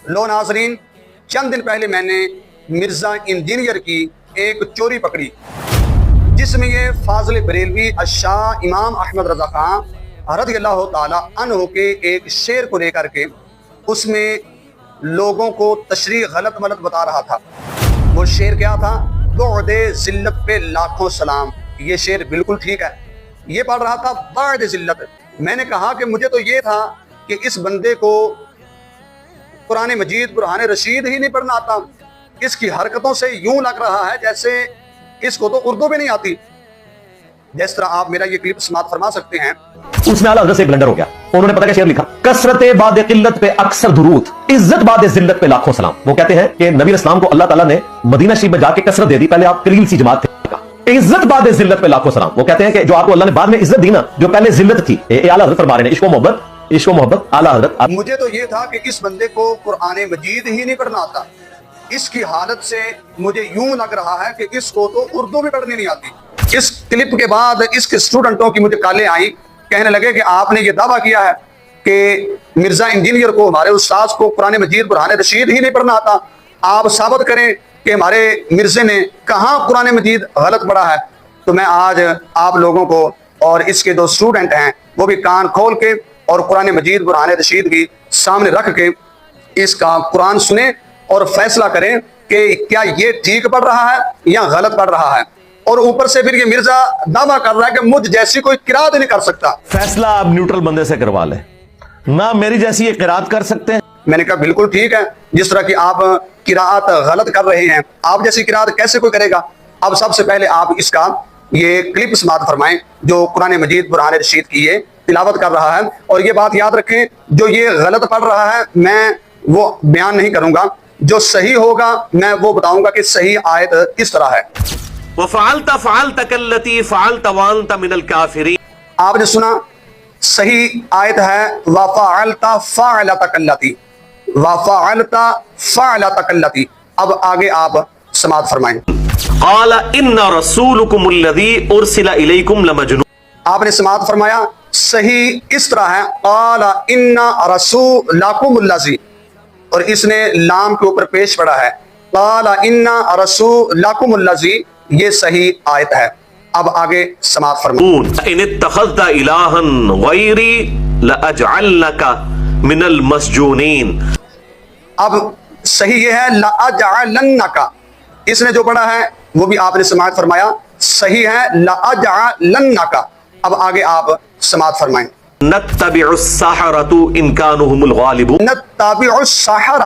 لو ناظرین، چند دن پہلے میں نے مرزا انجینئر کی ایک چوری پکڑی جس میں یہ فاضل بریلوی الشاہ امام احمد رضا خان رضی اللہ تعالی عنہ کے ایک شعر کو لے کر کے اس میں لوگوں کو تشریح غلط بتا رہا تھا۔ وہ شعر کیا تھا؟ بعد ذلت پہ لاکھوں سلام۔ یہ شعر بالکل ٹھیک ہے، یہ پڑھ رہا تھا بعد ذلت۔ میں نے کہا کہ مجھے تو یہ تھا کہ اس بندے کو قرآن مجید برہان رشید ہی نہیں پڑھنا آتا، اس کی حرکتوں سے یوں لگ رہا ہے جیسے اس کو تو اردو بھی نہیں آتی۔ جس طرح آپ میرا یہ کلپ سماعت فرما سکتے ہیں، اس میں اعلیٰ حضرت سے ایک بلنڈر ہو گیا۔ انہوں نے پتہ کیا شعر لکھا؟ کثرت بعد قلت پہ اکثر درود، عزت بعد ذلت پہ لاکھوں سلام۔ وہ کہتے ہیں کہ نبی اسلام کو اللہ تعالیٰ نے مدینہ شریف میں جا کے کثرت دے دی، پہلے آپ قلیل سی جماعت تھے، عزت بعد ذلت پہ لاکھوں سلام۔ وہ کہتے ہیں کہ جو آپ کو اللہ نے بعد میں عزت دی نا، جو پہلے ذلت تھی، اعلیٰ حضرت فرما رہے ہیں، عشق و محبت اعلیٰ حضرت۔ مجھے تو یہ تھا کہ اس بندے کو قرآن مجید ہی نہیں پڑھنا آتا، اس کی حالت سے مجھے یوں لگ رہا ہے کہ اس کو تو اردو بھی پڑھنی نہیں آتی۔ اس کلپ کے بعد اس کے اسٹوڈنٹوں کی مجھے کالیں آئیں، کہنے لگے کہ آپ نے یہ دعویٰ کیا ہے کہ مرزا انجینئر کو، ہمارے استاذ کو قرآن مجید برہان رشید ہی نہیں پڑھنا آتا، آپ ثابت کریں کہ ہمارے مرزے نے کہاں قرآن مجید غلط پڑھا ہے۔ تو میں آج آپ لوگوں کو اور اس کے دو اسٹوڈنٹ ہیں وہ بھی کان کھول کے اور قرآن مجید برہان رشید کی سامنے رکھ کے اس کا قرآن سنیں اور فیصلہ کریں کہ کیا یہ ٹھیک پڑھ رہا ہے یا غلط پڑھ رہا ہے۔ اور اوپر سے پھر یہ مرزا دعویٰ کر رہا ہے کہ مجھ جیسی کوئی قرات نہیں کر سکتا۔ فیصلہ آپ نیوٹرل بندے سے کروا لیں، نہ میری جیسی یہ قرات کر سکتے ہیں۔ میں نے کہا بالکل ٹھیک ہے، جس طرح کہ آپ قرات غلط کر رہے ہیں، آپ جیسی قرات کیسے کوئی کرے گا؟ اب سب سے پہلے آپ اس کا یہ کلپ سماعت فرمائیں جو قرآن مجید برہان رشید کی یہ تلاوت کر رہا ہے۔ اور یہ بات یاد رکھیں، جو یہ غلط پڑھ رہا ہے میں وہ بیان نہیں کروں گا، جو صحیح ہوگا میں وہ بتاؤں گا کہ صحیح آیت کس طرح ہے۔ وَفَعَلْتَ فَعَلْتَ كَالَّتِي فَعَلْتَ وَأَنْتَ مِنَ الْكَافِرِينَ۔ آپ نے سنا، صحیح آیت ہے وَفَعَلْتَ فَعْلَتَ كَالَّتِي، وَفَعَلْتَ فَعْلَتَ كَالَّتِي۔ اب آگے آپ سماعت فرمائیں۔ قَالَ إِنَّ رَسُولُكُمُ الَّذِي أُرْسِلَ إِلَيْكُمْ لَمَجْنُونٌ۔ آپ نے سماعت فرمایا، صحیح اس طرح ہے قال ان رسولکم الذی، اور اس نے لام کے اوپر پیش پڑا ہے قال ان رسولکم الذی، یہ صحیح آیت ہے۔ اب آگے سماعت فرمائیں۔ إِنِ اتَّخَذْتَ إِلَٰهًا غَيْرِي لَأَجْعَلْنَكَ مِنَ الْمَسْجُونِينَ۔ اب صحیح یہ ہے لَأَجْعَلَنَّكَ، اس نے جو پڑھا ہے وہ بھی آپ نے سماعت فرمایا، صحیح ہے لَأَجْعَلَنَّكَ۔ اب آگے آپ سماعت فرمائیں۔ نَتَّبِعُ السَّحَرَةُ إِن كَانُوا هُمُ الْغَالِبُونَ۔ نَتَّبِعُ السَّحَرَةَ